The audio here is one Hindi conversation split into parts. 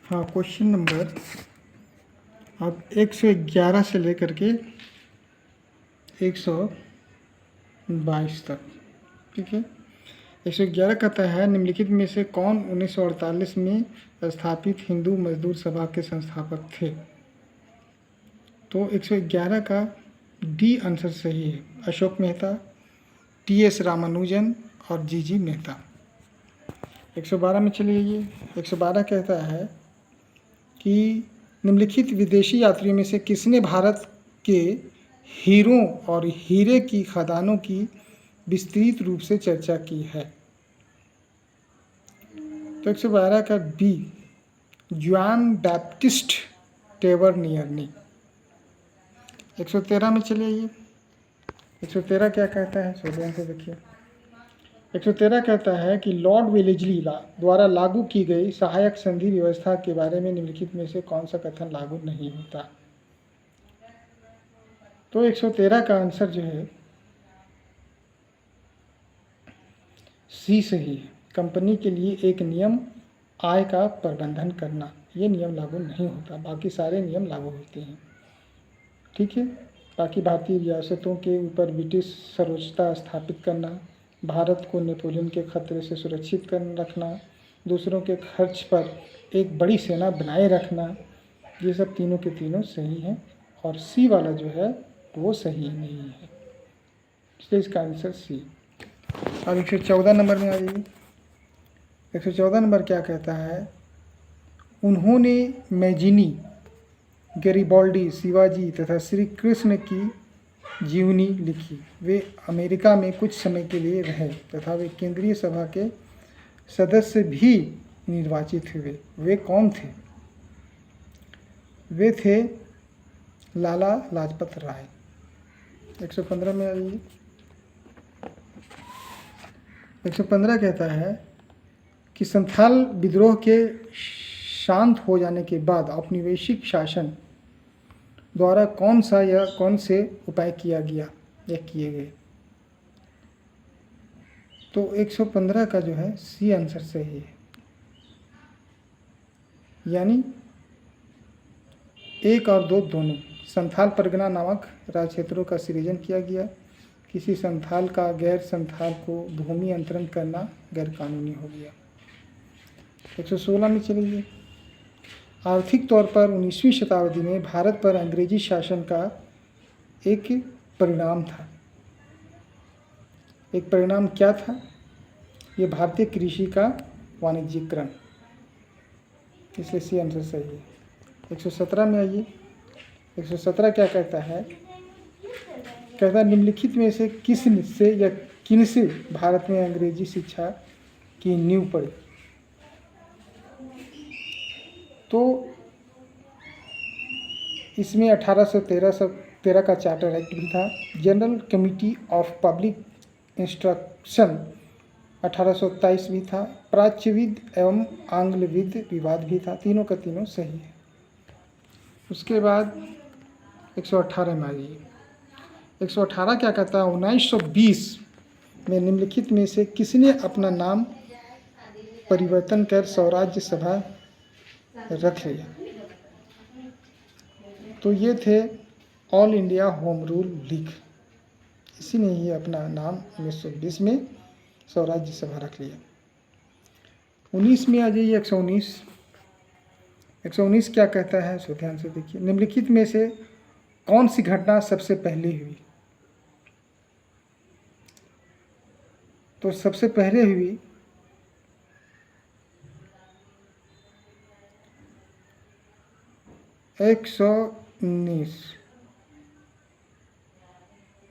हाँ, क्वेश्चन नंबर अब 111 से लेकर के 122 तक। ठीक है, 111 कहता है निम्नलिखित में से कौन 1948 में स्थापित हिंदू मजदूर सभा के संस्थापक थे। तो 111 का डी आंसर सही है, अशोक मेहता, टी.एस. रामानुजन और जी मेहता। 112 में चलिए, ये 112 कहता है कि निम्नलिखित विदेशी यात्रियों में से किसने भारत के हीरों और हीरे की खदानों की विस्तृत रूप से चर्चा की है। तो 112 का बी, जॉन बैप्टिस्ट टेवरनियरनी। 113 में चलिए, ये 113 क्या कहता है, सो ध्यान से देखिए। 113 कहता है कि लॉर्ड वेलेस्ली द्वारा लागू की गई सहायक संधि व्यवस्था के बारे में निम्नलिखित में से कौन सा कथन लागू नहीं होता। तो 113 का आंसर जो है सी सही है, कंपनी के लिए एक नियम आय का प्रबंधन करना, ये नियम लागू नहीं होता, बाकी सारे नियम लागू होते हैं। ठीक है, बाकी भारतीय रियासतों के ऊपर ब्रिटिश सर्वोच्चता स्थापित करना, भारत को नेपोलियन के खतरे से सुरक्षित कर रखना, दूसरों के खर्च पर एक बड़ी सेना बनाए रखना, ये सब तीनों के तीनों सही हैं और सी वाला जो है वो सही नहीं है, इसलिए इसका आंसर सी। अब 114 नंबर में आ जाइए। 114 नंबर क्या कहता है, उन्होंने मैजिनी, गैरिबाल्डी, शिवाजी तथा श्री कृष्ण की जीवनी लिखी। वे अमेरिका में कुछ समय के लिए रहे तथा वे केंद्रीय सभा के सदस्य भी निर्वाचित हुए। वे कौन थे? वे थे लाला लाजपत राय। 115 में आइए। 115 कहता है कि संथाल विद्रोह के शांत हो जाने के बाद औपनिवेशिक शासन द्वारा कौन से उपाय किया गया या किए गए। तो 115 का जो है सी आंसर सही है, यानी 1 और 2 दोनों। संथाल परगना नामक राज्य क्षेत्रों का सृजन किया गया। किसी संथाल का गैर संथाल को भूमि अंतरण करना गैर कानूनी हो गया। 116 में चलिए। आर्थिक तौर पर 19वीं शताब्दी में भारत पर अंग्रेजी शासन का एक परिणाम था। एक परिणाम क्या था? ये भारतीय कृषि का वाणिज्यीकरण, इसलिए सी आंसर सही है। 117 में आइए। 117 क्या कहता है? कहता है निम्नलिखित में से किस से या किन से भारत में अंग्रेजी शिक्षा की नींव पड़ी। तो इसमें 1813 का चार्टर एक्ट भी था। General committee of public instruction 1827 भी था। प्राच्यविद एवं आंग्लविद विवाद भी था। तीनों का तीनों सही है। उसके बाद 118 में आइए। 118 क्या कहता है? 1920 में निम्नलिखित में से किसने अपना नाम परिवर्तन कर स्वराज्य सभा रख लिया। तो ये थे all India home rule league, इसी ने ही अपना नाम 1920 में स्वराज्य सभा रख लिया। 19 में आ जाइए। 119 क्या कहता है, सो ध्यान से देखिए। निम्नलिखित में से कौन सी घटना सबसे पहले हुई। तो सबसे पहले हुई 119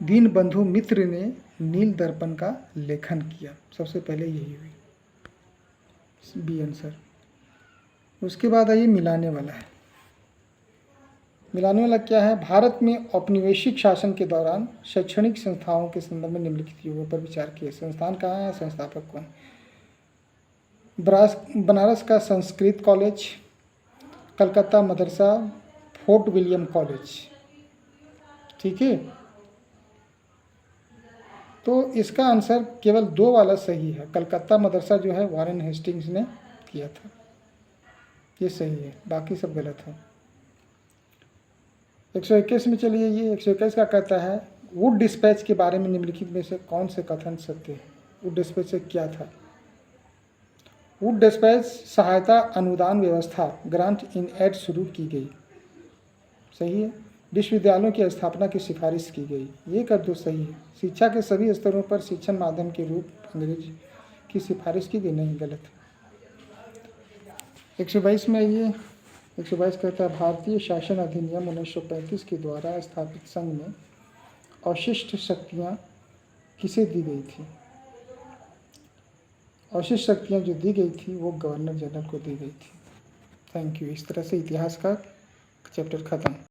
दीनबंधु मित्र ने नील दर्पण का लेखन किया, सबसे पहले यही हुई, बी आंसर। उसके बाद आइए मिलाने वाला है। मिलाने वाला क्या है? भारत में औपनिवेशिक शासन के दौरान शैक्षणिक संस्थाओं के संदर्भ में निम्नलिखित युगों पर विचार किए। संस्थान कहाँ है, संस्थापक कौन? बनारस का Sanskrit college, Calcutta Madrasa, fort William college. ठीक है, तो इसका आंसर केवल 2 वाला सही है। कलकत्ता मदरसा जो है वारेन हेस्टिंग्स ने किया था। ये सही है, बाकी सब गलत है। 121 में चलिए, ये 121 का कहता है वुड डिस्पैच के बारे में निम्नलिखित में से कौन से कथन सत्य है। वुड डिस्पैच से क्या था? वुड डिस्पैच सहायता अनुदान व्यवस्था ग्रांट इन एड शुरू की गई, सही है। विश्वविद्यालयों की स्थापना की सिफारिश की गई, ये कर दो सही है। शिक्षा के सभी स्तरों पर शिक्षण माध्यम के रूप अंग्रेजी की सिफारिश की गई, नहीं, गलत। 122 में ये 122 कहता है भारतीय शासन अधिनियम 1935 के द्वारा स्थापित संघ में अवशिष्ट शक्तियाँ किसे दी गई थी? अवशिष्ट शक्तियाँ जो दी गई थी वो गवर्नर जनरल को दी गई थी। Thank you. इस तरह से इतिहास का चैप्टर ख़त्म।